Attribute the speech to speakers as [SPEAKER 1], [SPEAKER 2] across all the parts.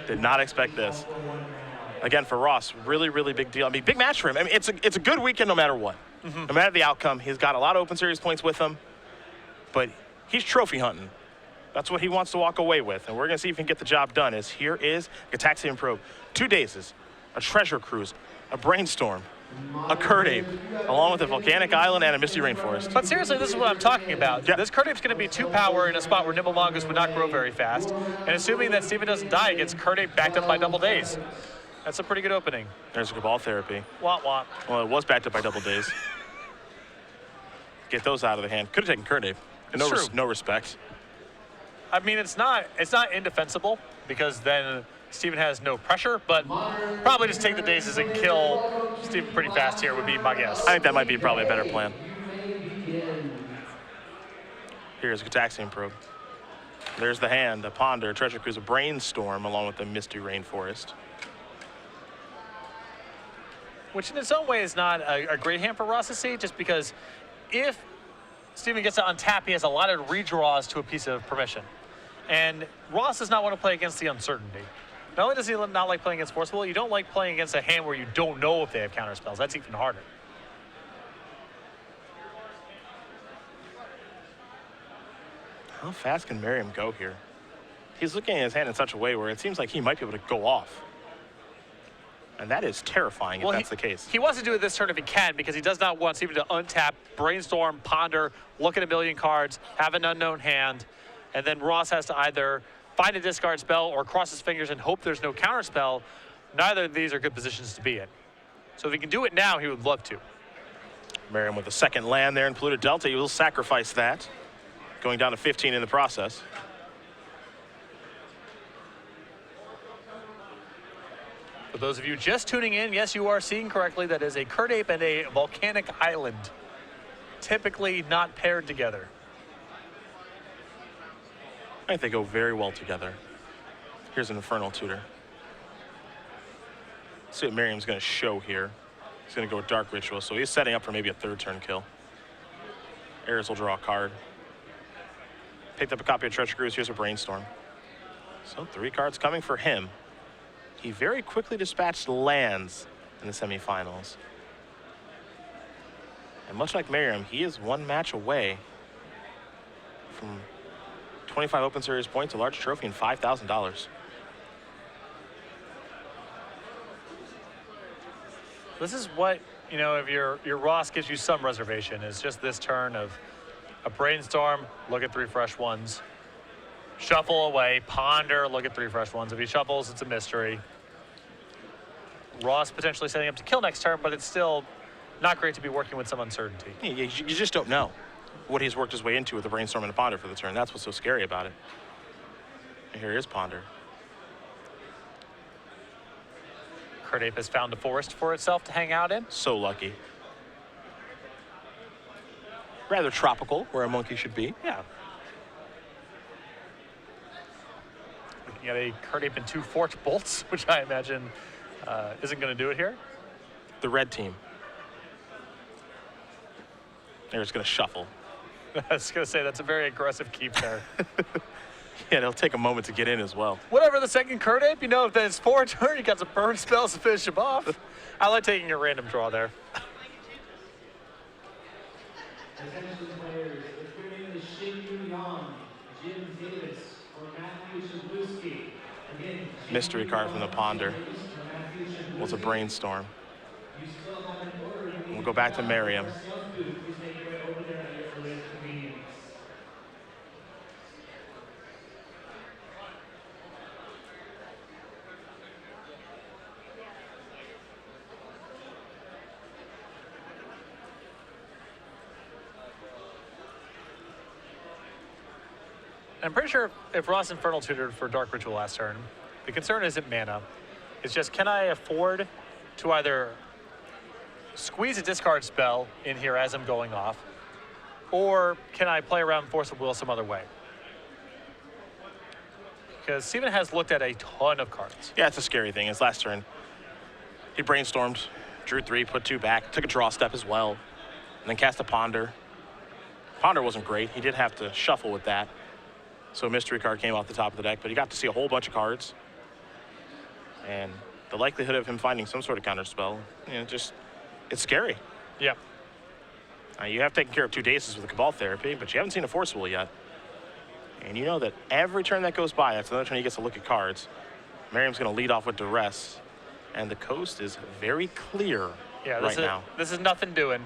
[SPEAKER 1] Did not expect this. Again, for Ross, really, really big deal. I mean, big match for him. I mean, it's a good weekend no matter what. No matter the outcome. He's got a lot of Open Series points with him, but he's trophy hunting. That's what he wants to walk away with, and we're going to see if he can get the job done. As here is Gataxian Probe. 2 dazes, a Treasure Cruise, a Brainstorm, a Curd Ape, along with a Volcanic Island and a Misty Rainforest.
[SPEAKER 2] But seriously, this is what I'm talking about.
[SPEAKER 1] Yeah.
[SPEAKER 2] This Curd Ape's going to be 2 power in a spot where Nimble Mongoose would not grow very fast. And assuming that Steven doesn't die against Curd Ape backed up by double days. That's a pretty good opening.
[SPEAKER 1] There's a Cabal Therapy.
[SPEAKER 2] Womp womp.
[SPEAKER 1] Well, it was backed up by double days. Get those out of the hand. Could have taken Curd Ape. No respect.
[SPEAKER 2] I mean, it's not indefensible because then Steven has no pressure, but probably just take the dazes and kill Steven pretty fast here would be my guess.
[SPEAKER 1] I think that might be probably a better plan. Here's Gataxian Probe. There's the hand, a Ponder, a Treasure Cruise, a Brainstorm, along with the Misty Rainforest.
[SPEAKER 2] Which in its own way is not a great hand for Ross to see, just because if Steven gets to untap, he has a lot of redraws to a piece of permission. And Ross does not want to play against the uncertainty. Not only does he not like playing against Forcible, you don't like playing against a hand where you don't know if they have counter spells. That's even harder.
[SPEAKER 1] How fast can Merriam go here? He's looking at his hand in such a way where it seems like he might be able to go off. And that is terrifying if that's the case.
[SPEAKER 2] He wants to do it this turn if he can, because he does not want Steven to untap, Brainstorm, Ponder, look at a million cards, have an unknown hand, and then Ross has to either find a discard spell or cross his fingers and hope there's no counter spell. Neither of these are good positions to be in. So if he can do it now, he would love to.
[SPEAKER 1] Merriam with a second land there in Polluted Delta. He will sacrifice that, going down to 15 in the process.
[SPEAKER 2] For those of you just tuning in, yes, you are seeing correctly. That is a Curd Ape and a Volcanic Island. Typically not paired together.
[SPEAKER 1] I think they go very well together. Here's an Infernal Tutor. Let's see what Merriam's going to show here. He's going to go with Dark Ritual, so he's setting up for maybe a 3rd turn kill. Ayers will draw a card. Picked up a copy of Treasure Cruise. Here's a Brainstorm. So 3 cards coming for him. He very quickly dispatched lands in the semifinals. And much like Merriam, he is 1 match away from 25 Open Series points, a large trophy, and $5,000.
[SPEAKER 2] This is what, you know, if your Ross gives you some reservation, is just this turn of a Brainstorm, look at 3 fresh ones. Shuffle away, Ponder, look at 3 fresh ones. If he shuffles, it's a mystery. Ross potentially setting up to kill next turn, but it's still not great to be working with some uncertainty.
[SPEAKER 1] You just don't know what he's worked his way into with the Brainstorm and the Ponder for the turn. That's what's so scary about it. And here is Ponder.
[SPEAKER 2] Curd Ape has found a forest for itself to hang out in.
[SPEAKER 1] So lucky. Rather tropical, where a monkey should be.
[SPEAKER 2] Yeah. Looking at a Curd Ape and 2 Forge Bolts, which I imagine isn't going to do it here.
[SPEAKER 1] The red team. They're just going to shuffle.
[SPEAKER 2] I was going to say, that's a very aggressive keep there.
[SPEAKER 1] Yeah, it'll take a moment to get in as well.
[SPEAKER 2] Whatever the second Curd Ape, you know, if then it's 4 turn, you got some burn spells to finish him off. I like taking a random draw there.
[SPEAKER 3] Attention players, appearing is Shin Yang, Jim Davis, or Matthew Shabuski. Again,
[SPEAKER 1] Mystery card from the Ponder. Was a Brainstorm. We'll go back to Merriam.
[SPEAKER 2] I'm pretty sure if Ross Infernal tutored for Dark Ritual last turn, the concern isn't mana. It's just, can I afford to either squeeze a discard spell in here as I'm going off, or can I play around Force of Will some other way? Because Steven has looked at a ton of cards.
[SPEAKER 1] Yeah, it's a scary thing. His last turn, he Brainstormed, drew 3, put 2 back, took a draw step as well, and then cast a Ponder. Ponder wasn't great. He did have to shuffle with that. So a mystery card came off the top of the deck, but he got to see a whole bunch of cards. And the likelihood of him finding some sort of counterspell, it's scary.
[SPEAKER 2] Yeah.
[SPEAKER 1] You have taken care of 2 dazes with the Cabal Therapy, but you haven't seen a Force Will yet. And you know that every turn that goes by, that's another turn he gets to look at cards. Merriam's going to lead off with Duress, and the coast is very clear now.
[SPEAKER 2] This is nothing doing.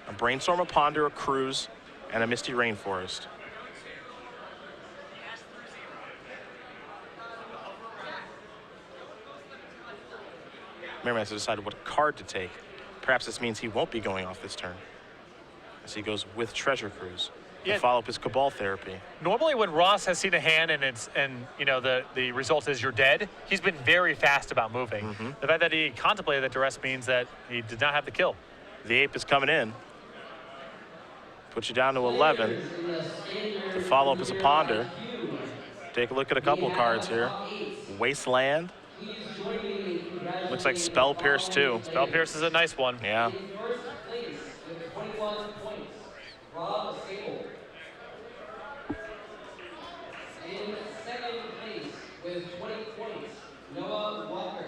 [SPEAKER 1] A Brainstorm, a Ponder, a Cruise, and a Misty Rainforest. Merriam has to decide what card to take. Perhaps this means he won't be going off this turn, as he goes with Treasure Cruise to follow up his Cabal Therapy.
[SPEAKER 2] Normally when Ross has seen a hand and the result is you're dead, he's been very fast about moving. The fact that he contemplated that Duress means that he did not have the kill.
[SPEAKER 1] The Ape is coming in. Puts you down to 11. To follow up is a Ponder. Take a look at a couple cards here. Wasteland. Looks like Spell Pierce too.
[SPEAKER 2] Spell Pierce is a nice one.
[SPEAKER 1] Yeah.
[SPEAKER 3] In second place with 20 points, Noah Walker.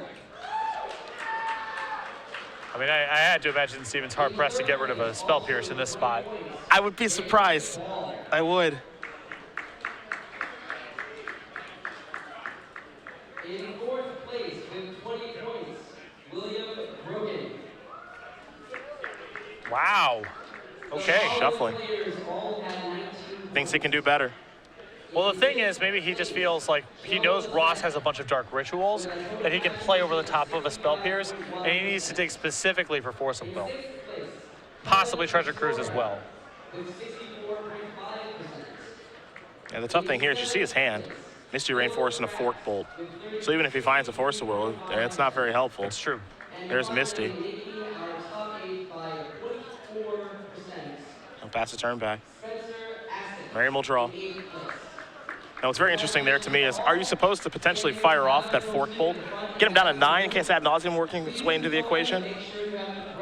[SPEAKER 2] I mean, I had to imagine Steven's hard pressed to get rid of a Spell Pierce in this spot.
[SPEAKER 1] I would be surprised. I would.
[SPEAKER 3] In fourth place with 20 points, William Brogan.
[SPEAKER 2] Wow. Okay.
[SPEAKER 1] Shuffling.
[SPEAKER 3] Players all had 19
[SPEAKER 1] Thinks he can do better.
[SPEAKER 2] Well, the thing is, maybe he just feels like he knows Ross has a bunch of dark rituals that he can play over the top of a Spell Pierce, and he needs to dig specifically for Force of Will. Possibly Treasure Cruise as well.
[SPEAKER 1] And the tough thing here is you see his hand. Misty Rainforest and a Fork Bolt. So even if he finds a Force of Will, it's not very helpful.
[SPEAKER 2] It's true.
[SPEAKER 1] There's Misty. He'll pass the turn back. Merriam will draw. Now what's very interesting there to me is, are you supposed to potentially fire off that Fork Bolt, get him down to 9 in case ad nauseum working its way into the equation?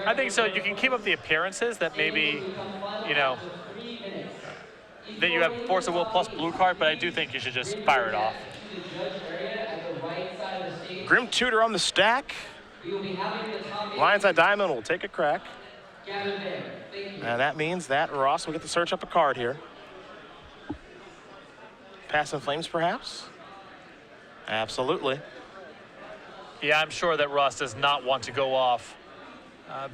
[SPEAKER 2] I think so. You can keep up the appearances that maybe, that you have Force of Will plus blue card, but I do think you should just fire it off.
[SPEAKER 1] Grim Tutor on the stack. Lion's Eye Diamond will take a crack. And that means that Ross will get to search up a card here. Pass in Flames, perhaps? Absolutely.
[SPEAKER 2] Yeah, I'm sure that Ross does not want to go off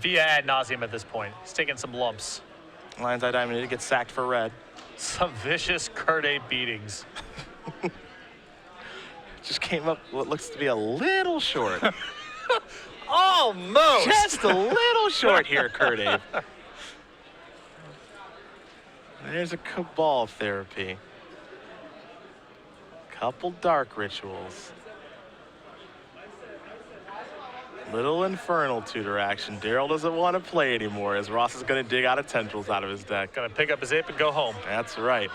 [SPEAKER 2] via ad nauseum at this point. He's taking some lumps.
[SPEAKER 1] Lion's Eye Diamond did get sacked for red.
[SPEAKER 2] Some vicious Curday beatings.
[SPEAKER 1] Just came up what looks to be a little short.
[SPEAKER 2] Almost.
[SPEAKER 1] Just a little short here, Curday. There's a Cabal Therapy. Couple dark rituals. Little Infernal Tutor action. Daryl doesn't want to play anymore as Ross is going to dig out a Tendrils out of his deck.
[SPEAKER 2] Gonna pick up his ape and go home.
[SPEAKER 1] That's right.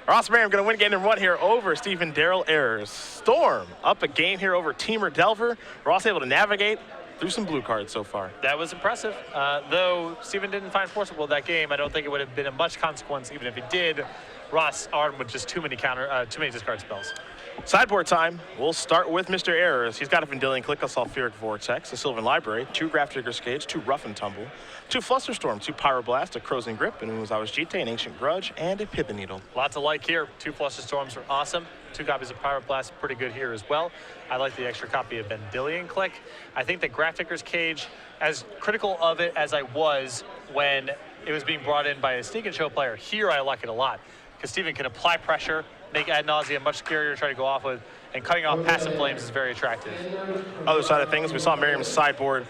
[SPEAKER 1] Ross Merriam going to win game number 1 here over Stephen Daryl Ayers. Storm up a game here over Teamer Delver. Ross able to navigate through some blue cards so far.
[SPEAKER 2] That was impressive. Though Stephen didn't find Force of Will that game, I don't think it would have been of much consequence. Even if he did, Ross armed with just too many discard spells.
[SPEAKER 1] Sideboard time. We'll start with Mr. Ayers. He's got a Vendilion Click, a Sulfuric Vortex, a Sylvan Library, 2 Grafdigger's Cage, 2 Rough and Tumble, 2 Flusterstorm, 2 Pyroblast, a Crow's Grip, and Uzawa's Jite, an Ancient Grudge, and a Pithing Needle.
[SPEAKER 2] Lots of like here. 2 Flusterstorms are awesome. 2 copies of Pyroblast, pretty good here as well. I like the extra copy of Vendilion Click. I think that Grafdigger's Cage, as critical of it as I was when it was being brought in by a Sneak and Show player, here I like it a lot. Because Steven can apply pressure, make ad nauseum much scarier to try to go off with, and cutting off passive flames is very attractive.
[SPEAKER 1] Other side of things, we saw Merriam's sideboard.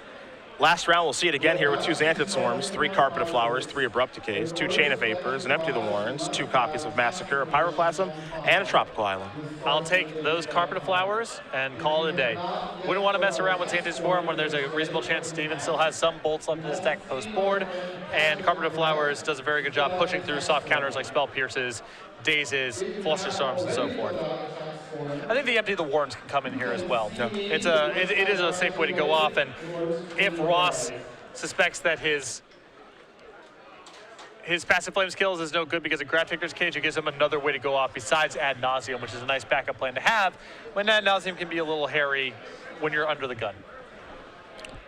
[SPEAKER 1] Last round, we'll see it again here with 2 Xanthid Swarms, 3 Carpet of Flowers, 3 Abrupt Decays, 2 Chain of Vapors, an Empty of the Warrens, 2 copies of Massacre, a Pyroclasm, and a Tropical Island.
[SPEAKER 2] I'll take those Carpet of Flowers and call it a day. Wouldn't want to mess around with Xanthid Swarm when there's a reasonable chance Steven still has some bolts left in his deck post-board, and Carpet of Flowers does a very good job pushing through soft counters like Spell Pierces, Dazes, Flusterstorms, and so forth. I think the Empty of the Warrens can come in here as well. Yeah. It is a safe way to go off, and if Ross suspects that his his passive flame skills is no good because of Gravedigger's Cage. It gives him another way to go off besides Ad Nauseam, which is a nice backup plan to have when Ad Nauseam can be a little hairy when you're under the gun.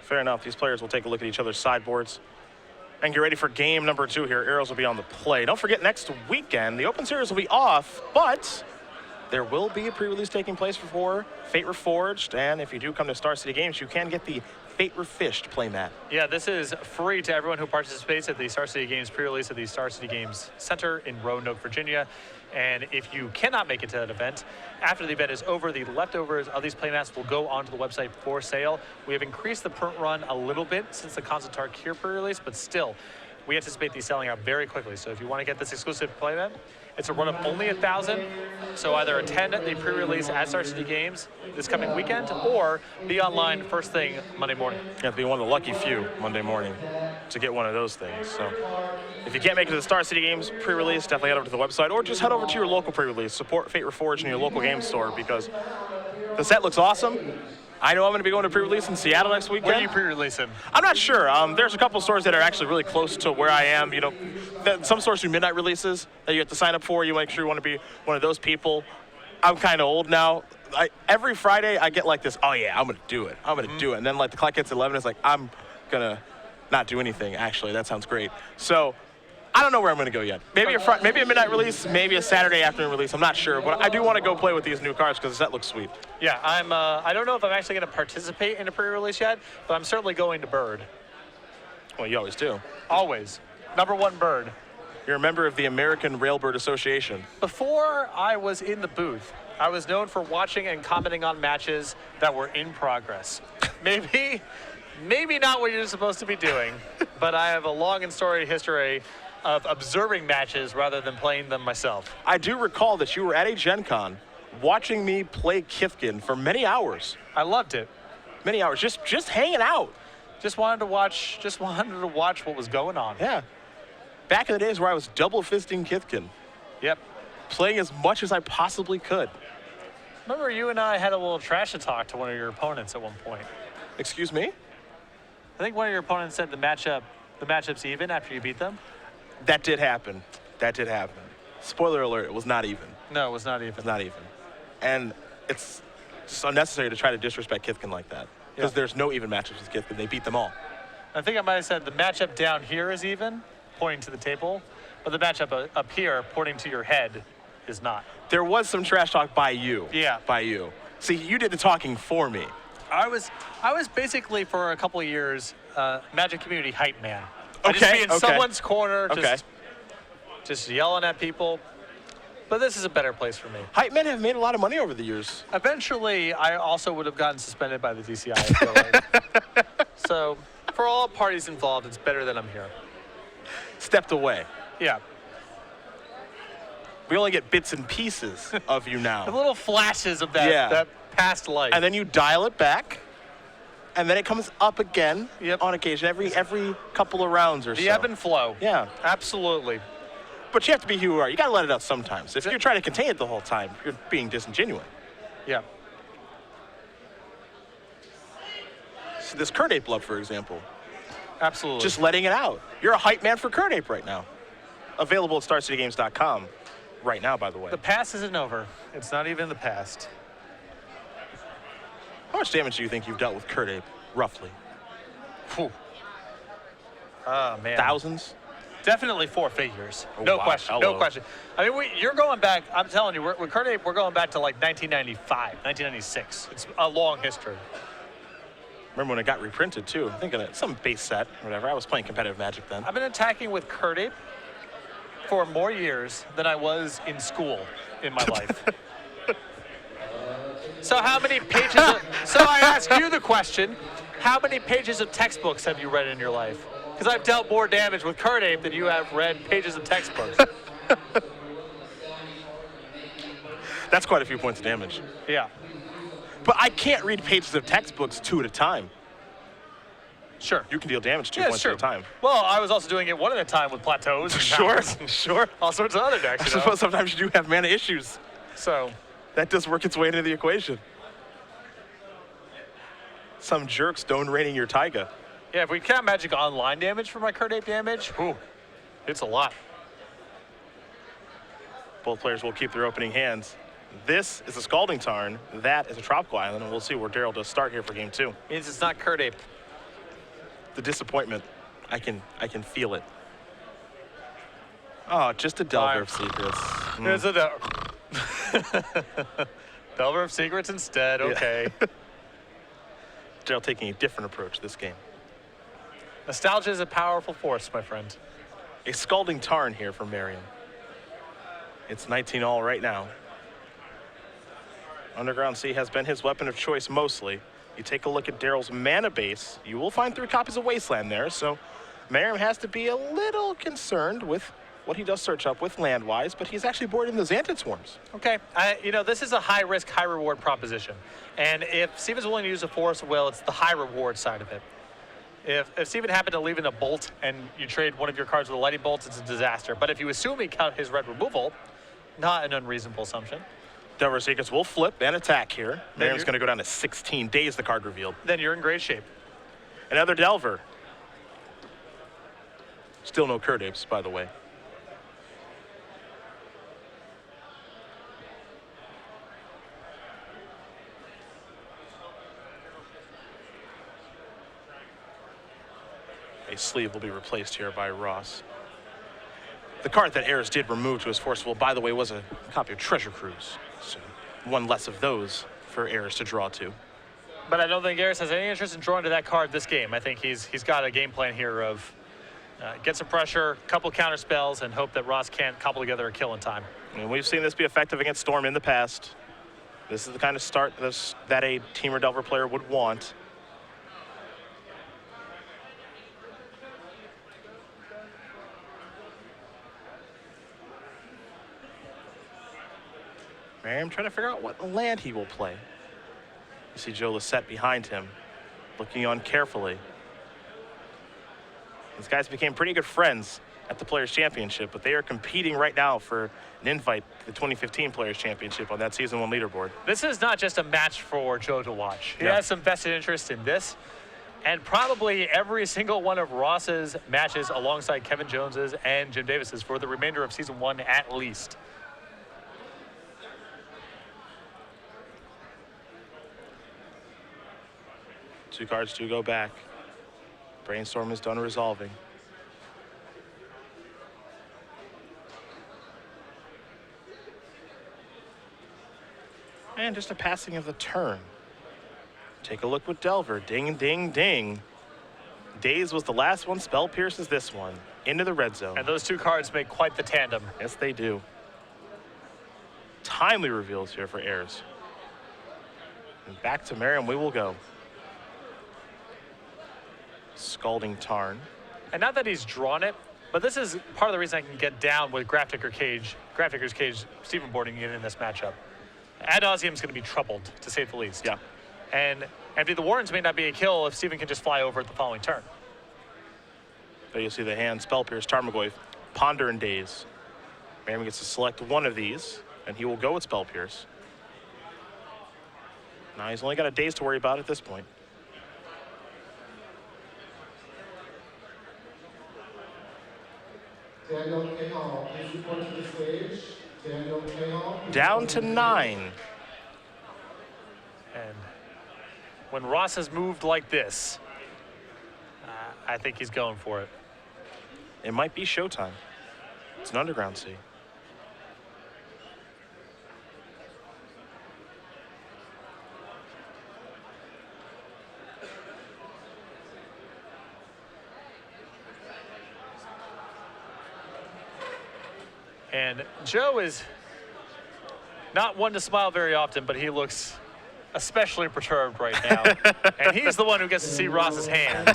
[SPEAKER 1] Fair enough. These players will take a look at each other's sideboards and get ready for game number 2 here. Arrows will be on the play. Don't forget, next weekend, the Open Series will be off, but there will be a pre-release taking place for Fate Reforged, and if you do come to Star City Games, you can get the Fate Refished playmat.
[SPEAKER 2] Yeah, this is free to everyone who participates at the Star City Games pre-release at the Star City Games Center in Roanoke, Virginia. And if you cannot make it to that event, after the event is over, the leftovers of these playmats will go onto the website for sale. We have increased the print run a little bit since the Consultar Cure pre-release, but still, we anticipate these selling out very quickly. So if you want to get this exclusive playmat, it's a run of only 1,000. So either attend the pre-release at Star City Games this coming weekend or be online first thing Monday morning.
[SPEAKER 1] You have to be one of the lucky few Monday morning to get one of those things. So if you can't make it to the Star City Games pre-release, definitely head over to the website or just head over to your local pre-release. Support Fate Reforged in your local game store because the set looks awesome. I know I'm going to be going to pre-release in Seattle next weekend.
[SPEAKER 2] Where are you pre-releasing?
[SPEAKER 1] I'm not sure. There's a couple stores that are actually really close to where I am. You know, some stores do midnight releases that you have to sign up for. You make sure you want to be one of those people. I'm kind of old now. Every Friday I get like this, oh yeah, I'm going to do it. I'm going to do it. And then like the clock gets 11, it's like, I'm going to not do anything, actually. That sounds great. So I don't know where I'm going to go yet. Maybe a midnight release, maybe a Saturday afternoon release. I'm not sure, but I do want to go play with these new cards because the set looks sweet.
[SPEAKER 2] Yeah, I don't know if I'm actually going to participate in a pre-release yet, but I'm certainly going to Bird.
[SPEAKER 1] Well, you always do.
[SPEAKER 2] Always. #1 Bird.
[SPEAKER 1] You're a member of the American Railbird Association.
[SPEAKER 2] Before I was in the booth, I was known for watching and commenting on matches that were in progress. Maybe not what you're supposed to be doing, but I have a long and storied history of observing matches rather than playing them myself.
[SPEAKER 1] I do recall that you were at a Gen Con watching me play Kithkin for many hours.
[SPEAKER 2] I loved it.
[SPEAKER 1] Many hours, just hanging out.
[SPEAKER 2] Just wanted to watch what was going on.
[SPEAKER 1] Yeah. Back in the days where I was double fisting Kithkin,
[SPEAKER 2] Yep.
[SPEAKER 1] playing as much as I possibly could.
[SPEAKER 2] Remember you and I had a little trash talk to one of your opponents at one point.
[SPEAKER 1] Excuse me?
[SPEAKER 2] I think one of your opponents said the matchup's even after you beat them.
[SPEAKER 1] That did happen. Spoiler alert, it was not even.
[SPEAKER 2] No, it was not even.
[SPEAKER 1] It's not even. And it's just unnecessary to try to disrespect Kithkin like that. Because there's no even matchups with Kithkin. They beat them all.
[SPEAKER 2] I think I might have said the matchup down here is even, pointing to the table, but the matchup up here, pointing to your head, is not.
[SPEAKER 1] There was some trash talk by you.
[SPEAKER 2] Yeah.
[SPEAKER 1] By you. See, you did the talking for me.
[SPEAKER 2] I was basically for a couple of years Magic community hype man. I'd just be in someone's corner, just yelling at people. But this is a better place for me.
[SPEAKER 1] Hype men have made a lot of money over the years.
[SPEAKER 2] Eventually, I also would have gotten suspended by the DCI. I feel like. So, for all parties involved, it's better that I'm here.
[SPEAKER 1] Stepped away.
[SPEAKER 2] Yeah.
[SPEAKER 1] We only get bits and pieces of you now.
[SPEAKER 2] The little flashes of that past life.
[SPEAKER 1] And then you dial it back, and then it comes up again on occasion, every couple of rounds or so.
[SPEAKER 2] The ebb and flow.
[SPEAKER 1] Yeah.
[SPEAKER 2] Absolutely.
[SPEAKER 1] But you have to be who you are. You got to let it out sometimes. If you're trying to contain it the whole time, you're being disingenuous.
[SPEAKER 2] Yeah.
[SPEAKER 1] So this Curd Ape love, for example.
[SPEAKER 2] Absolutely.
[SPEAKER 1] Just letting it out. You're a hype man for Curd Ape right now. Available at StarCityGames.com right now, by the way.
[SPEAKER 2] The past isn't over. It's not even the past.
[SPEAKER 1] How much damage do you think you've dealt with Curd Ape, roughly?
[SPEAKER 2] Whew. Oh, man.
[SPEAKER 1] Thousands?
[SPEAKER 2] Definitely 4 figures.
[SPEAKER 1] Oh,
[SPEAKER 2] No
[SPEAKER 1] wow.
[SPEAKER 2] question.
[SPEAKER 1] Hello.
[SPEAKER 2] No question. I mean, you're going back, I'm telling you, with Curd Ape, we're going back to like 1995, 1996. It's a long history.
[SPEAKER 1] Remember when it got reprinted, too? I think in some base set or whatever. I was playing competitive Magic then.
[SPEAKER 2] I've been attacking with Curd Ape for more years than I was in school in my life. So how many pages so I ask you the question, how many pages of textbooks have you read in your life? Because I've dealt more damage with Curd Ape than you have read pages of textbooks.
[SPEAKER 1] That's quite a few points of damage.
[SPEAKER 2] Yeah.
[SPEAKER 1] But I can't read pages of textbooks 2 at a time.
[SPEAKER 2] Sure.
[SPEAKER 1] You can deal damage 2 points
[SPEAKER 2] sure.
[SPEAKER 1] at a time.
[SPEAKER 2] Well, I was also doing it 1 at a time with plateaus and powers and
[SPEAKER 1] Sure.
[SPEAKER 2] all sorts of other decks.
[SPEAKER 1] I
[SPEAKER 2] You know?
[SPEAKER 1] suppose sometimes you do have mana issues.
[SPEAKER 2] So,
[SPEAKER 1] That does work its way into the equation. Some jerks don't raining your Taiga.
[SPEAKER 2] yeah, if we count Magic Online damage for my Curd Ape damage, whew, It's a lot.
[SPEAKER 1] Both players will keep their opening hands. This is a Scalding Tarn. That is a Tropical Island, and we'll see where Daryl does start here for game 2.
[SPEAKER 2] Means it's not Kurt Ape.
[SPEAKER 1] The disappointment, I can feel it. Oh, just a Delver of Secrets.
[SPEAKER 2] There's a Delver of Secrets instead. Okay.
[SPEAKER 1] Yeah. Daryl taking a different approach this game.
[SPEAKER 2] Nostalgia is a powerful force, my friend.
[SPEAKER 1] A Scalding Tarn here for Merriam. It's 19-all right now. Underground Sea has been his weapon of choice mostly. You take a look at Daryl's mana base, you will find 3 copies of Wasteland there, so Merriam has to be a little concerned with what he does search up with land-wise, but he's actually boarding those Antid Swarms.
[SPEAKER 2] Okay, this is a high-risk, high-reward proposition. And if Steven's willing to use a Force of Will, it's the high-reward side of it. If Steven happened to leave in a Bolt and you trade one of your cards with a Lightning Bolt, it's a disaster. But if you assume he count his red removal, not an unreasonable assumption.
[SPEAKER 1] Delver of Secrets will flip and attack here. Merriam's going to go down to 16 days, the card revealed.
[SPEAKER 2] Then you're in great shape.
[SPEAKER 1] Another Delver. Still no Kurt Apes, by the way. A sleeve will be replaced here by Ross. The card that Ayers did remove to his Forceful, by the way, was a copy of Treasure Cruise. So one less of those for Ayers to draw to.
[SPEAKER 2] But I don't think Ayers has any interest in drawing to that card this game. I think he's got a game plan here of get some pressure, couple counter spells, and hope that Ross can't cobble together a kill in time.
[SPEAKER 1] And we've seen this be effective against Storm in the past. This is the kind of start that a Teamer Delver player would want. Merriam trying to figure out what land he will play. You see Joe Lissette behind him, looking on carefully. These guys became pretty good friends at the Players' Championship, but they are competing right now for an invite to the 2015 Players' Championship on that Season 1 leaderboard.
[SPEAKER 2] This is not just a match for Joe to watch. He
[SPEAKER 1] Yeah.
[SPEAKER 2] has some vested interest in this, and probably every single one of Ross's matches alongside Kevin Jones's and Jim Davis's for the remainder of Season 1 at least.
[SPEAKER 1] Two cards do go back. Brainstorm is done resolving. And just a passing of the turn. Take a look with Delver. Ding, ding, ding. Daze was the last one. Spell Pierce is this one. Into the red zone.
[SPEAKER 2] And those two cards make quite the tandem.
[SPEAKER 1] Yes, they do. Timely reveals here for Ayers. And back to Merriam we will go. Scalding Tarn.
[SPEAKER 2] And not that he's drawn it, but this is part of the reason I can get down with Grafdigger's Cage, Steven boarding in this matchup. Ad Nauseam is going to be troubled, to say the least.
[SPEAKER 1] Yeah.
[SPEAKER 2] And Empty the Warrens may not be a kill if Steven can just fly over at the following turn.
[SPEAKER 1] There you see the hand, Spell Pierce, Tarmogoyf, Ponder, and Daze. Merriam gets to select one of these, and he will go with Spell Pierce. Now he's only got a Daze to worry about at this point.
[SPEAKER 3] Daniel Cahall, please report to the stage. Daniel Cahall.
[SPEAKER 1] Down to 9.
[SPEAKER 2] And when Ross has moved like this, I think he's going for it.
[SPEAKER 1] It might be showtime. It's an Underground Sea.
[SPEAKER 2] And Joe is not one to smile very often, but he looks especially perturbed right now. And he's the one who gets to see Ross's hand.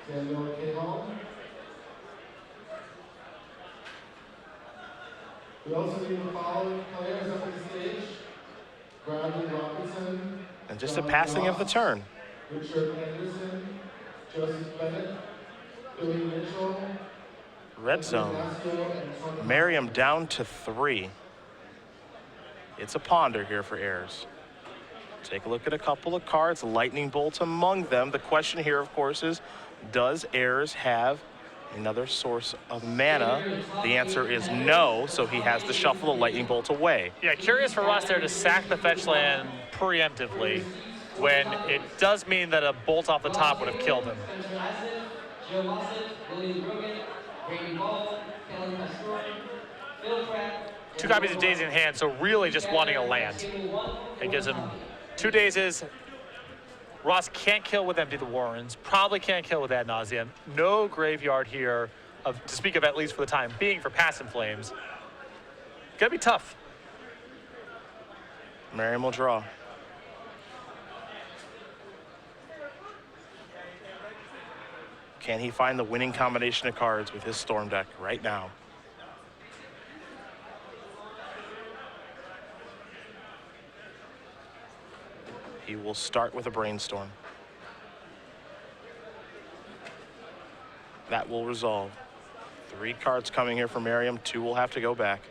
[SPEAKER 3] Daniel Cahall. We also need the following players up on the stage. Bradley Robinson.
[SPEAKER 1] And just a passing of the turn.
[SPEAKER 3] Richard Anderson. Joseph Bennett. Billy Mitchell.
[SPEAKER 1] Red zone. Merriam down to 3. It's a ponder here for Ayers. Take a look at a couple of cards, Lightning Bolt among them. The question here, of course, is does Ayers have Another source of mana. The answer is no, so he has to shuffle the lightning bolt away.
[SPEAKER 2] Yeah, curious for Ross there to sack the fetch land preemptively when it does mean that a bolt off the top would have killed him. Two copies of Daisy in hand, so really just wanting a land. It gives him 2 dazes. Ross can't kill with Empty the Warrens, probably can't kill with Ad Nauseam. No graveyard here, to speak of at least for the time being, for Past in Flames. Gonna be tough.
[SPEAKER 1] Merriam will draw. Can he find the winning combination of cards with his Storm deck right now? He will start with a Brainstorm. That will resolve. 3 cards coming here from Merriam. 2 will have to go back.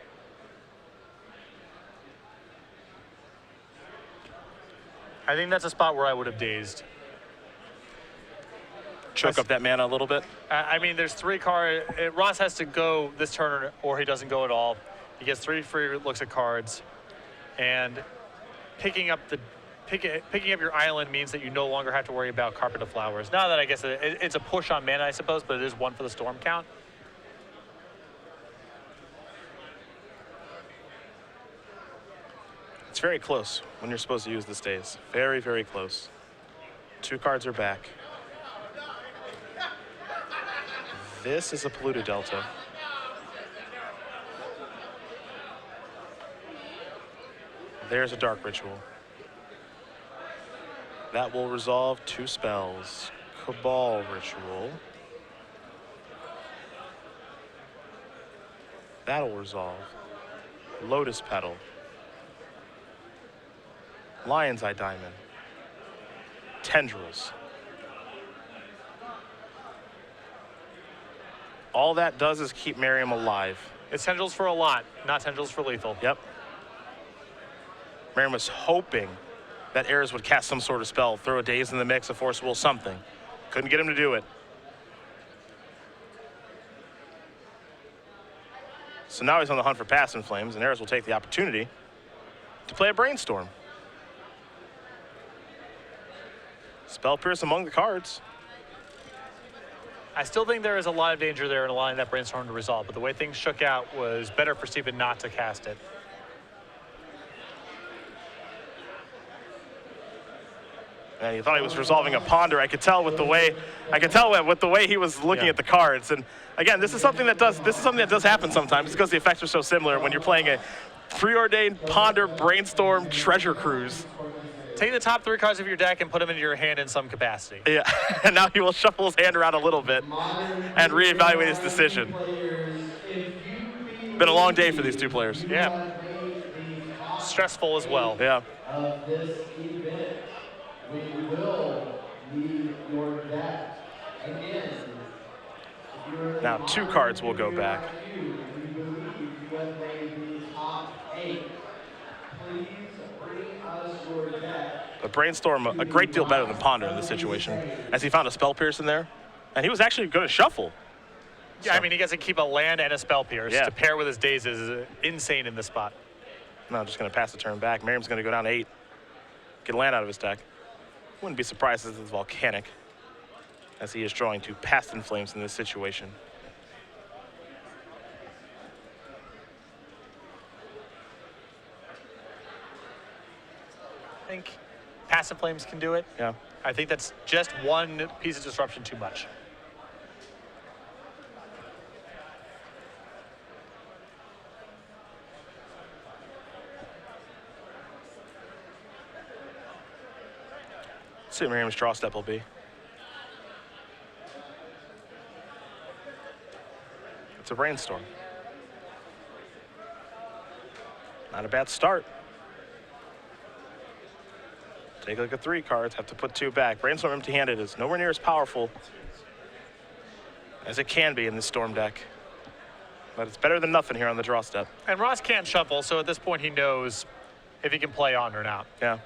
[SPEAKER 2] I think that's a spot where I would have dazed.
[SPEAKER 1] Choke up that mana a little bit.
[SPEAKER 2] I mean, there's 3 cards. Ross has to go this turn or he doesn't go at all. He gets 3 free looks at cards. And picking up your island means that you no longer have to worry about Carpet of Flowers. Now that I guess it's a push on mana, I suppose, but it is 1 for the Storm count.
[SPEAKER 1] It's very close when you're supposed to use this daze. Very, very close. 2 cards are back. This is a Polluted Delta. There's a Dark Ritual. That will resolve 2 spells. Cabal Ritual. That'll resolve. Lotus Petal. Lion's Eye Diamond. Tendrils. All that does is keep Merriam alive.
[SPEAKER 2] It's tendrils for a lot, not tendrils for lethal.
[SPEAKER 1] Yep. Merriam was hoping that Ayers would cast some sort of spell, throw a daze in the mix, a Force Will, something. Couldn't get him to do it. So now he's on the hunt for Past in Flames, and Ayers will take the opportunity to play a Brainstorm. Spell Pierce among the cards.
[SPEAKER 2] I still think there is a lot of danger there in allowing that Brainstorm to resolve, but the way things shook out was better for Steven not to cast it.
[SPEAKER 1] And he thought he was resolving a Ponder. I could tell with the way he was looking at the cards. And again, this is something that does happen sometimes because the effects are so similar when you're playing a preordained Ponder Brainstorm Treasure Cruise.
[SPEAKER 2] Take the top 3 cards of your deck and put them into your hand in some capacity.
[SPEAKER 1] Yeah, and now he will shuffle his hand around a little bit and reevaluate his decision. Been a long day for these 2 players.
[SPEAKER 2] Yeah. Stressful as well.
[SPEAKER 1] Yeah.
[SPEAKER 3] We will need your deck. Again,
[SPEAKER 1] now 2 cards will go back.
[SPEAKER 3] we believe you have made the top 8. Please bring us your deck.
[SPEAKER 1] But Brainstorm, a great deal better than Ponder in this situation, as he found a Spell Pierce in there, and he was actually going to shuffle.
[SPEAKER 2] Yeah, I mean, he gets to keep a land and a Spell Pierce
[SPEAKER 1] Yeah.
[SPEAKER 2] to pair with his days is insane in this spot.
[SPEAKER 1] No, just going to pass the turn back. Merriam's going to go down to 8, get a land out of his deck. Wouldn't be surprised if it's Volcanic, as he is drawing 2 Past in Flames in this situation.
[SPEAKER 2] I think Past in Flames can do it.
[SPEAKER 1] Yeah.
[SPEAKER 2] I think that's just 1 piece of disruption too much.
[SPEAKER 1] Let's see what Merriam's draw step will be. It's a Brainstorm. Not a bad start. Take a look at 3 cards, have to put 2 back. Brainstorm empty-handed is nowhere near as powerful as it can be in this Storm deck. But it's better than nothing here on the draw step.
[SPEAKER 2] And Ross can't shuffle, so at this point he knows if he can play on or not.
[SPEAKER 1] Yeah.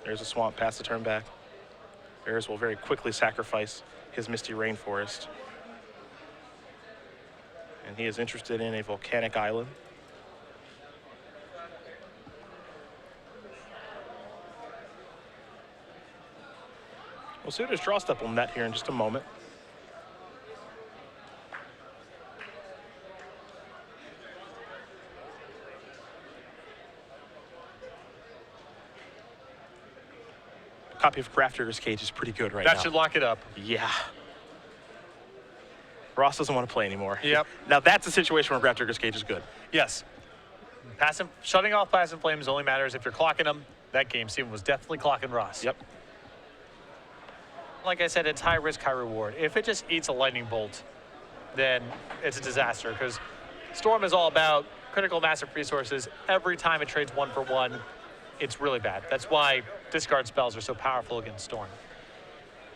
[SPEAKER 1] There's a swamp past the turn back. Ayers will very quickly sacrifice his Misty Rainforest. And he is interested in a volcanic island. We'll see what his draw step will net here in just a moment. Copy of Crafter's Cage is pretty good right now.
[SPEAKER 2] That should lock it up.
[SPEAKER 1] Yeah. Ross doesn't want to play anymore.
[SPEAKER 2] Yep.
[SPEAKER 1] Now that's a situation where Crafter's Cage is good.
[SPEAKER 2] Yes. Shutting off Passing Flames only matters if you're clocking them. That game, Steven was definitely clocking Ross.
[SPEAKER 1] Yep.
[SPEAKER 2] Like I said, it's high risk, high reward. If it just eats a lightning bolt, then it's a disaster because Storm is all about critical massive resources. Every time it trades 1 for 1, it's really bad. That's why discard spells are so powerful against Storm.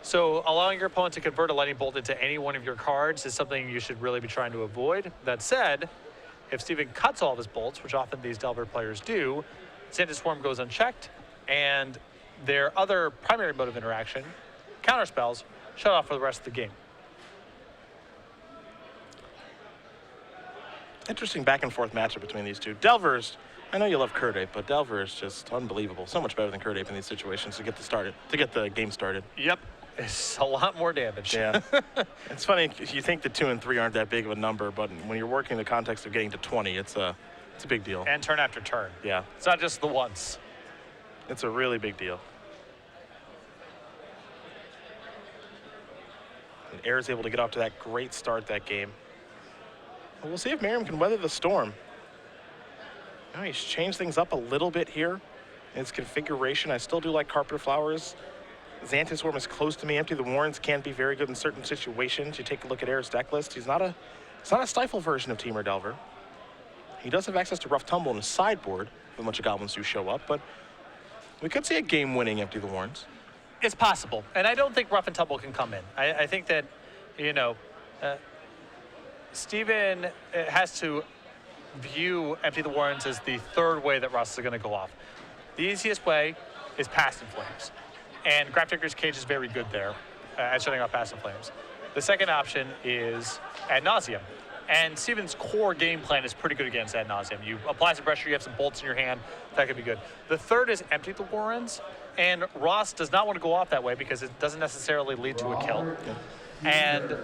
[SPEAKER 2] So allowing your opponent to convert a lightning bolt into any one of your cards is something you should really be trying to avoid. That said, if Steven cuts all of his bolts, which often these Delver players do, Santa Swarm goes unchecked, and their other primary mode of interaction, counter spells, shut off for the rest of the game.
[SPEAKER 1] Interesting back and forth matchup between these two. Delver's, I know you love Kurdape, but Delver is just unbelievable. So much better than Kurdape in these situations to get the game started.
[SPEAKER 2] Yep. It's a lot more damage.
[SPEAKER 1] Yeah. It's funny, you think the 2 and 3 aren't that big of a number, but when you're working in the context of getting to 20, it's a big deal.
[SPEAKER 2] And turn after turn.
[SPEAKER 1] Yeah.
[SPEAKER 2] It's not just the once.
[SPEAKER 1] It's a really big deal. And Ayers able to get off to that great start that game. We'll see if Merriam can weather the storm. Now he's changed things up a little bit here in its configuration. I still do like Carpenter Flowers. Xanthus Swarm is close to me. Empty the Warrens can be very good in certain situations. You take a look at Ayers' deck list. It's not a stifle version of Teamer Delver. He does have access to Rough Tumble in his sideboard when a bunch of goblins do show up, but we could see a game-winning Empty the Warrens.
[SPEAKER 2] It's possible, and I don't think Rough and Tumble can come in. I think that, Steven has to view Empty the Warrens as the third way that Ross is going to go off. The easiest way is Passing Flames, and Grafdigger's Cage is very good there at shutting off Passing Flames. The second option is Ad Nauseam, and Steven's core game plan is pretty good against Ad Nauseam. You apply some pressure, you have some bolts in your hand, that could be good. The third is Empty the Warrens, and Ross does not want to go off that way because it doesn't necessarily lead to a kill. And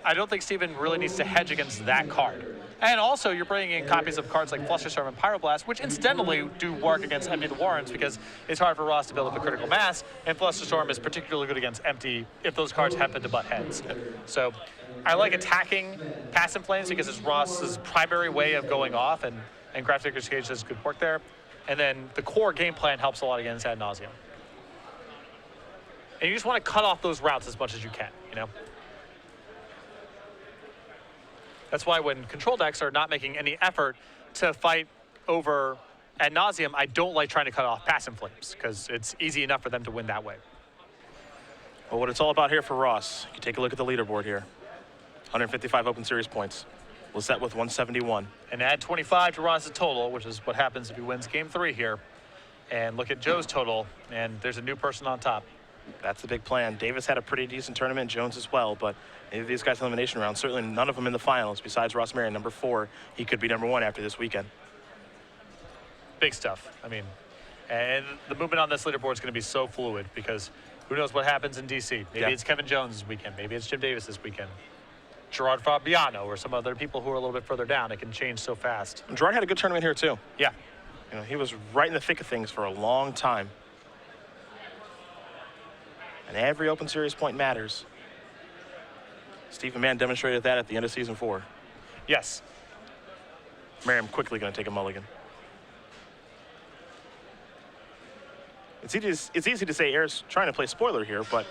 [SPEAKER 2] I don't think Steven really needs to hedge against that card. And also, you're bringing in copies of cards like Flusterstorm and Pyroblast, which incidentally do work against Empty the Warrens because it's hard for Ross to build up a critical mass, and Flusterstorm is particularly good against Empty if those cards happen to butt heads. So I like attacking Passing Flames because it's Ross's primary way of going off, and Grafdigger's Cage does good work there. And then the core game plan helps a lot against Ad Nauseam. And you just want to cut off those routes as much as you can, That's why when control decks are not making any effort to fight over Ad Nauseam, I don't like trying to cut off Passing Flames because it's easy enough for them to win that way.
[SPEAKER 1] Well, what it's all about here for Ross, you take a look at the leaderboard here. 155 Open Series points. Lisette with 171.
[SPEAKER 2] And add 25 to Ross's total, which is what happens if he wins Game 3 here. And look at Joe's total, and there's a new person on top.
[SPEAKER 1] That's the big plan. Davis had a pretty decent tournament, Jones as well, but any of these guys' elimination rounds, certainly none of them in the finals besides Ross Merriam, number 4. He could be number 1 after this weekend.
[SPEAKER 2] Big stuff. I mean, and the movement on this leaderboard is going to be so fluid because who knows what happens in DC. Maybe it's Kevin Jones this weekend. Maybe it's Jim Davis this weekend. Gerard Fabiano or some other people who are a little bit further down. It can change so fast.
[SPEAKER 1] And Gerard had a good tournament here too.
[SPEAKER 2] Yeah.
[SPEAKER 1] He was right in the thick of things for a long time. And every Open Series point matters. Stephen Mann demonstrated that at the end of Season 4.
[SPEAKER 2] Yes.
[SPEAKER 1] Merriam quickly going to take a mulligan. It's easy to say Ayers trying to play spoiler here, but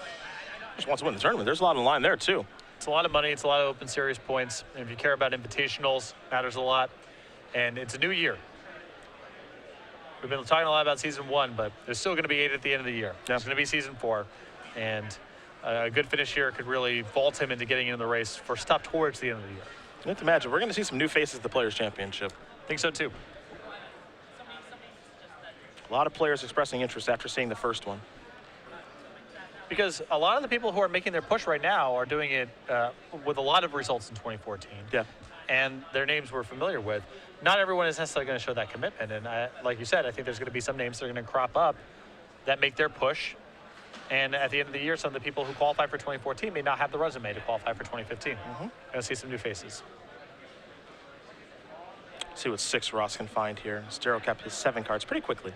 [SPEAKER 1] just wants to win the tournament. There's a lot on the line there, too.
[SPEAKER 2] It's a lot of money. It's a lot of Open Series points. And if you care about invitationals, matters a lot. And it's a new year. We've been talking a lot about Season 1, but there's still going to be 8 at the end of the year. There's going to be Season 4. And a good finish here could really vault him into getting into the race for stuff towards the end of the year.
[SPEAKER 1] You have to imagine, we're going to see some new faces at the Players' Championship.
[SPEAKER 2] I think so, too.
[SPEAKER 1] A lot of players expressing interest after seeing the first one.
[SPEAKER 2] Because a lot of the people who are making their push right now are doing it with a lot of results in 2014.
[SPEAKER 1] Yeah.
[SPEAKER 2] And their names we're familiar with. Not everyone is necessarily going to show that commitment. And like you said, I think there's going to be some names that are going to crop up that make their push. And at the end of the year, some of the people who qualify for 2014 may not have the resume to qualify for 2015. Going to see some new faces.
[SPEAKER 1] See what 6 Ross can find here. Daryl kept his 7 cards pretty quickly.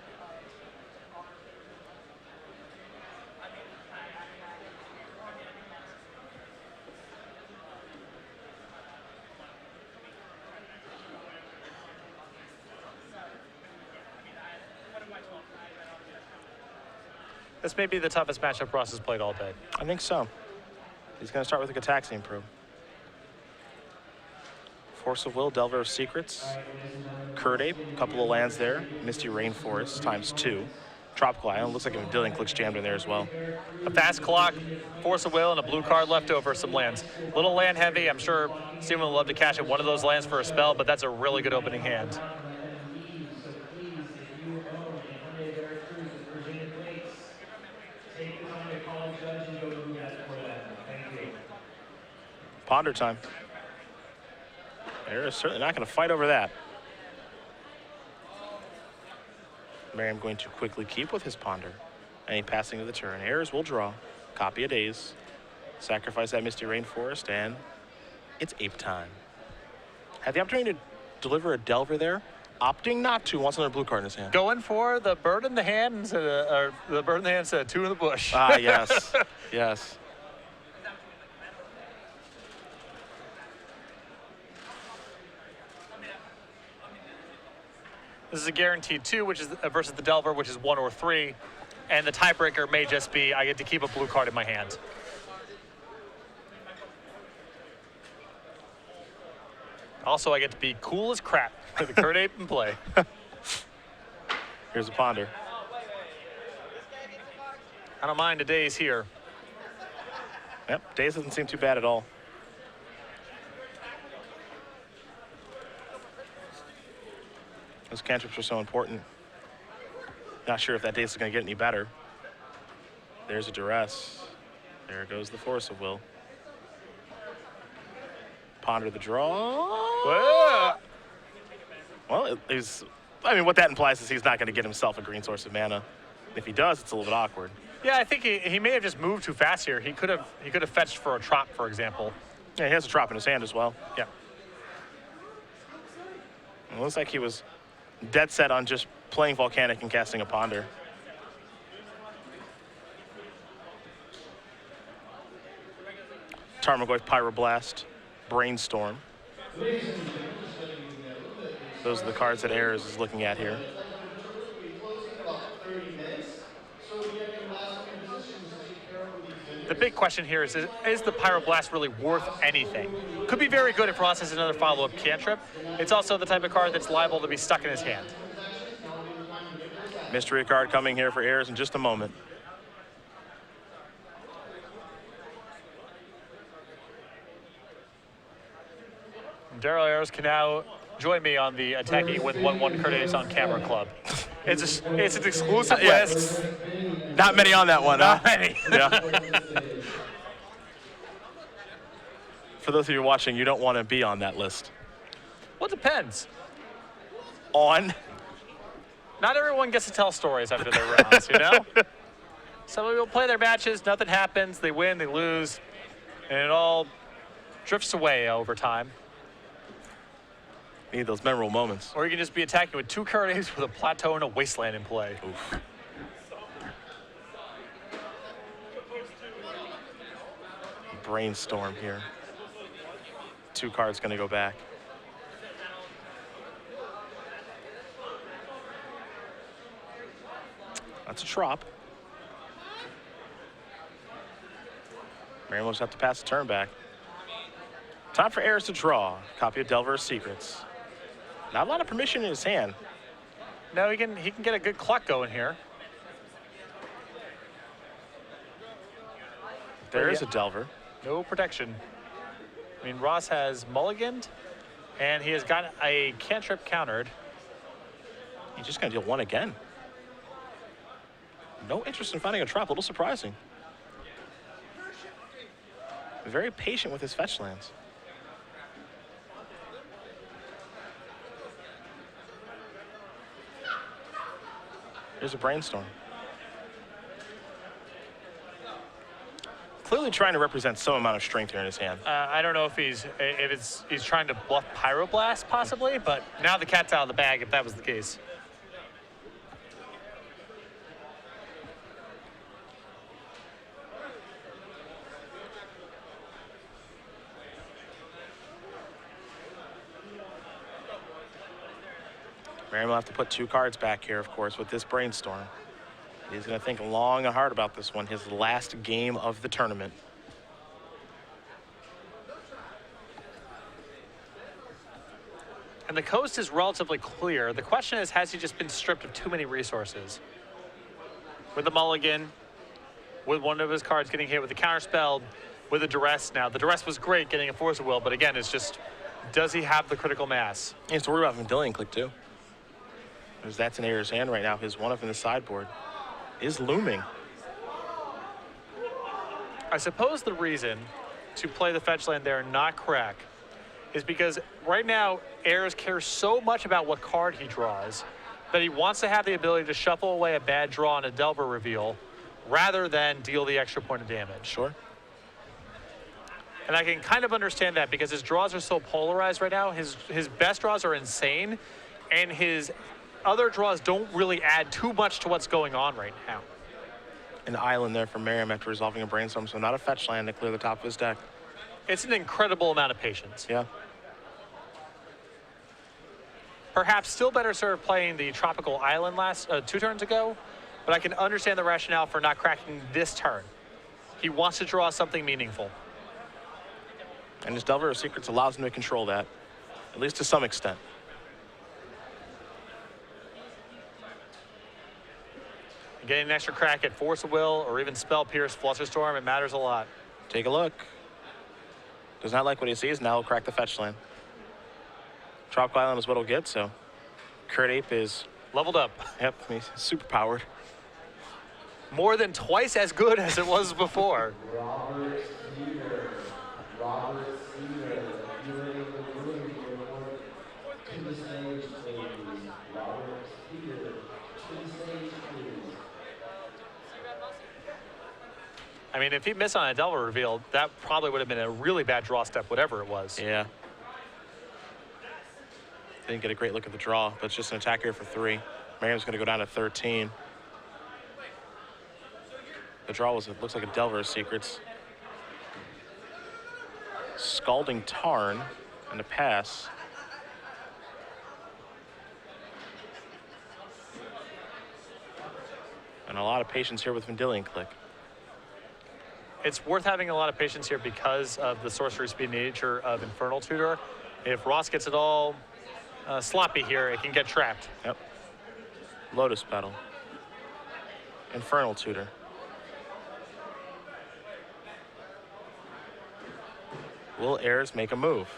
[SPEAKER 2] This may be the toughest matchup Ross has played all day.
[SPEAKER 1] I think so. He's going to start with a Gataxian Probe. Force of Will, Delver of Secrets, Curdape, a couple of lands there. Misty Rainforest ×2. Tropical Island, looks like a Dillion Click's jammed in there as well.
[SPEAKER 2] A fast clock, Force of Will, and a blue card left over, some lands. Little land heavy, I'm sure Steven would love to cash in one of those lands for a spell, but that's a really good opening hand.
[SPEAKER 1] Ponder time. Ayers certainly not going to fight over that. Merriam going to quickly keep with his Ponder. Any passing of the turn. Ayers will draw. Copy a Daze. Sacrifice that Misty Rainforest, and it's ape time. Had the opportunity to deliver a Delver there, opting not to. Wants another blue card in his hand.
[SPEAKER 2] Going for the bird in the hand instead of, or the bird in the hand instead of 2 in the bush.
[SPEAKER 1] Ah, yes. Yes.
[SPEAKER 2] This is a guaranteed 2, which is versus the Delver, which is 1 or 3. And the tiebreaker may just be I get to keep a blue card in my hand. Also, I get to be cool as crap with the Curdape in play.
[SPEAKER 1] Here's a Ponder.
[SPEAKER 2] I don't mind a Daze here.
[SPEAKER 1] Yep, Daze doesn't seem too bad at all. Those cantrips are so important. Not sure if that Daze is going to get any better. There's a Duress. There goes the Force of Will. Ponder the draw. Well, I mean, what that implies is he's not going to get himself a green source of mana. If he does, it's a little bit awkward.
[SPEAKER 2] Yeah, I think he may have just moved too fast here. He could have fetched for a Trop, for example.
[SPEAKER 1] Yeah, he has a Trop in his hand as well.
[SPEAKER 2] Yeah.
[SPEAKER 1] It looks like he was dead set on just playing Volcanic and casting a Ponder. Tarmogoyf, Pyroblast, Brainstorm. Those are the cards that Ayers is looking at here.
[SPEAKER 2] The big question here is the Pyroblast really worth anything? Could be very good if Ross has another follow-up cantrip. It's also the type of card that's liable to be stuck in his hand.
[SPEAKER 1] Mystery card coming here for Ayers in just a moment.
[SPEAKER 2] Daryl Ayers can now join me on the attacking with 1/1 Curdace on camera club. It's an exclusive list.
[SPEAKER 1] Not many on that one,
[SPEAKER 2] Not many.
[SPEAKER 1] Yeah. For those of you watching, you don't want to be on that list.
[SPEAKER 2] Well, it depends.
[SPEAKER 1] On?
[SPEAKER 2] Not everyone gets to tell stories after their rounds, you know? Some people play their matches, nothing happens, they win, they lose, and it all drifts away over time.
[SPEAKER 1] Need those memorable moments.
[SPEAKER 2] Or you can just be attacking with 2 Curdace with a Plateau and a Wasteland in play.
[SPEAKER 1] Oof. Brainstorm here. 2 cards going to go back. That's a Trop. Merriam will just have to pass the turn back. Time for Ayers to draw. Copy of Delver's Secrets. Not a lot of permission in his hand.
[SPEAKER 2] No, he can get a good clock going here.
[SPEAKER 1] There is a Delver.
[SPEAKER 2] No protection. I mean, Ross has mulliganed, and he has got a cantrip countered.
[SPEAKER 1] He's just going to deal 1 again. No interest in finding a trap. A little surprising. Very patient with his fetch lands. Here's a brainstorm. Clearly trying to represent some amount of strength here in his hand.
[SPEAKER 2] I don't know if he's trying to bluff Pyroblast possibly, but now the cat's out of the bag if that was the case.
[SPEAKER 1] Merriam will have to put 2 cards back here, of course, with this brainstorm. He's going to think long and hard about this one, his last game of the tournament.
[SPEAKER 2] And the coast is relatively clear. The question is, has he just been stripped of too many resources? With the mulligan, with one of his cards getting hit with the counterspell, with a duress now. The duress was great getting a Force of Will, but again, it's just, does he have the critical mass?
[SPEAKER 1] He has to worry about Vendilion Click too. Because that's in Ayers' hand right now. His one up in the sideboard is looming.
[SPEAKER 2] I suppose the reason to play the fetch land there and not crack is because right now Ayers cares so much about what card he draws that he wants to have the ability to shuffle away a bad draw on a Delver reveal rather than deal the extra point of damage.
[SPEAKER 1] Sure.
[SPEAKER 2] And I can kind of understand that because his draws are so polarized right now. His best draws are insane, and his other draws don't really add too much to what's going on right now.
[SPEAKER 1] An island there for Merriam after resolving a brainstorm, so not a fetch land to clear the top of his deck.
[SPEAKER 2] It's an incredible amount of patience.
[SPEAKER 1] Yeah.
[SPEAKER 2] Perhaps still better served playing the Tropical Island last 2 turns ago, but I can understand the rationale for not cracking this turn. He wants to draw something meaningful.
[SPEAKER 1] And his Delver of Secrets allows him to control that, at least to some extent.
[SPEAKER 2] Getting an extra crack at Force of Will or even Spell Pierce, Flusterstorm, it matters a lot.
[SPEAKER 1] Take a look. Does not like what he sees, now he'll crack the fetch land. Tropical Island is what he'll get, so Kurt Ape is...
[SPEAKER 2] Leveled up.
[SPEAKER 1] Yep, he's super powered.
[SPEAKER 2] More than twice as good as it was before.
[SPEAKER 3] Robert Seager. Robert Seager. You ready for the room to report to the stage, please. Robert Seager. To the stage, please.
[SPEAKER 2] I mean, if he missed on a Delver reveal, that probably would have been a really bad draw step, whatever it was.
[SPEAKER 1] Yeah. Didn't get a great look at the draw, but it's just an attack here for 3. Merriam's going to go down to 13. The draw was, it looks like a Delver of Secrets. Scalding Tarn and a pass. And a lot of patience here with Vendilion Click.
[SPEAKER 2] It's worth having a lot of patience here because of the sorcery speed nature of Infernal Tutor. If Ross gets it all sloppy here, it can get trapped.
[SPEAKER 1] Yep. Lotus Petal. Infernal Tutor. Will Ayers make a move?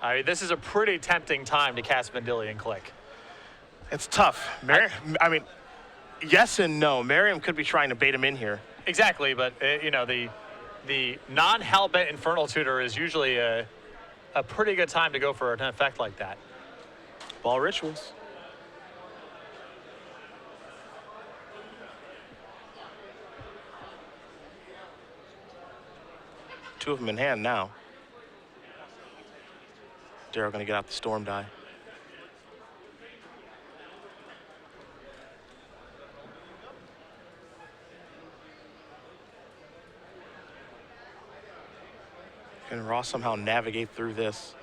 [SPEAKER 2] I mean, this is a pretty tempting time to cast Vendilion Click.
[SPEAKER 1] It's tough. I mean, yes and no. Merriam could be trying to bait him in here.
[SPEAKER 2] Exactly, but you know, the non-Hellbent Infernal Tutor is usually a pretty good time to go for an effect like that.
[SPEAKER 1] Ball Rituals. Two of them in hand now. Daryl going to get out the Storm die. Can Ross somehow navigate through this?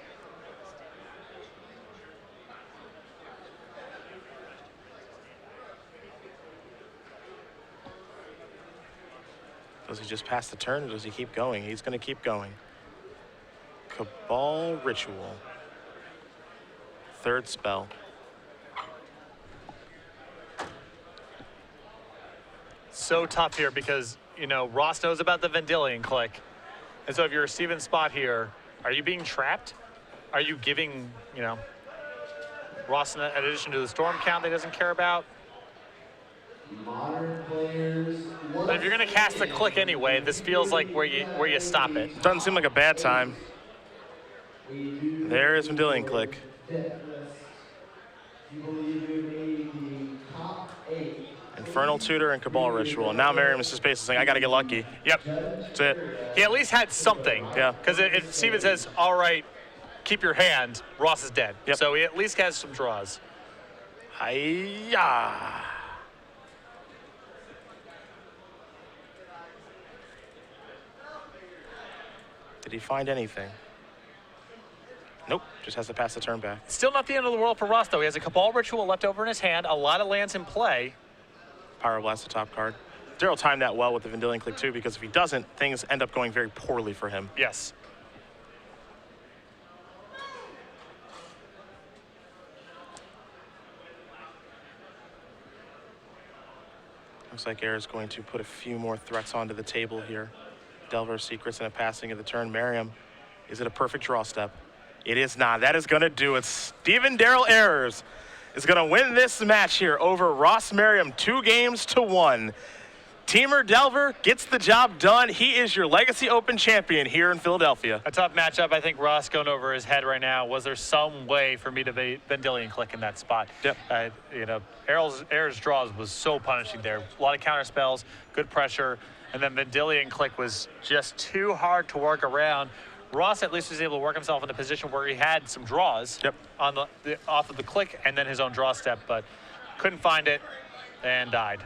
[SPEAKER 1] Does he just pass the turn, or does he keep going? He's going to keep going. Cabal Ritual. 3rd spell.
[SPEAKER 2] So tough here because, you know, Ross knows about the Vendilion Click. And so if you're a Steven spot here, are you being trapped? Are you giving, you know, Ross an addition to the storm count that he doesn't care about?
[SPEAKER 3] Modern players.
[SPEAKER 2] But if you're going to cast the click anyway, this feels like where you stop it.
[SPEAKER 1] Doesn't seem like a bad time. There is Vendilion Click. Infernal Tutor and Cabal Ritual. And now Merriam is just basically saying, I got to get lucky.
[SPEAKER 2] Yep.
[SPEAKER 1] That's it.
[SPEAKER 2] He at least had something.
[SPEAKER 1] Yeah.
[SPEAKER 2] Because if Steven says, all right, keep your hand, Ross is dead.
[SPEAKER 1] Yep.
[SPEAKER 2] So he at least has some draws.
[SPEAKER 1] Hi-ya. Did he find anything? Nope, just has to pass the turn back.
[SPEAKER 2] Still not the end of the world for Ross, though. He has a Cabal Ritual left over in his hand, a lot of lands in play.
[SPEAKER 1] Pyroblast the top card. Daryl timed that well with the Vendilion Click too, because if he doesn't, things end up going very poorly for him.
[SPEAKER 2] Yes.
[SPEAKER 1] Looks like Ayers is going to put a few more threats onto the table here. Delver Secrets and a passing of the turn. Merriam, is it a perfect draw step? It is not. That is going to do it. Steven Daryl Ayers is going to win this match here over Ross Merriam 2-1. Teamer Delver gets the job done. He is your Legacy Open champion here in Philadelphia.
[SPEAKER 2] A tough matchup. I think Ross going over his head right now. Was there some way for me to Vendilion Click in that spot?
[SPEAKER 1] Yep.
[SPEAKER 2] You know, Ayers' draws was so punishing there. A lot of counter spells, good pressure, and then Vendilion Click was just too hard to work around. Ross at least was able to work himself in a position where he had some draws on off of the click and then his own draw step, but couldn't find it and died.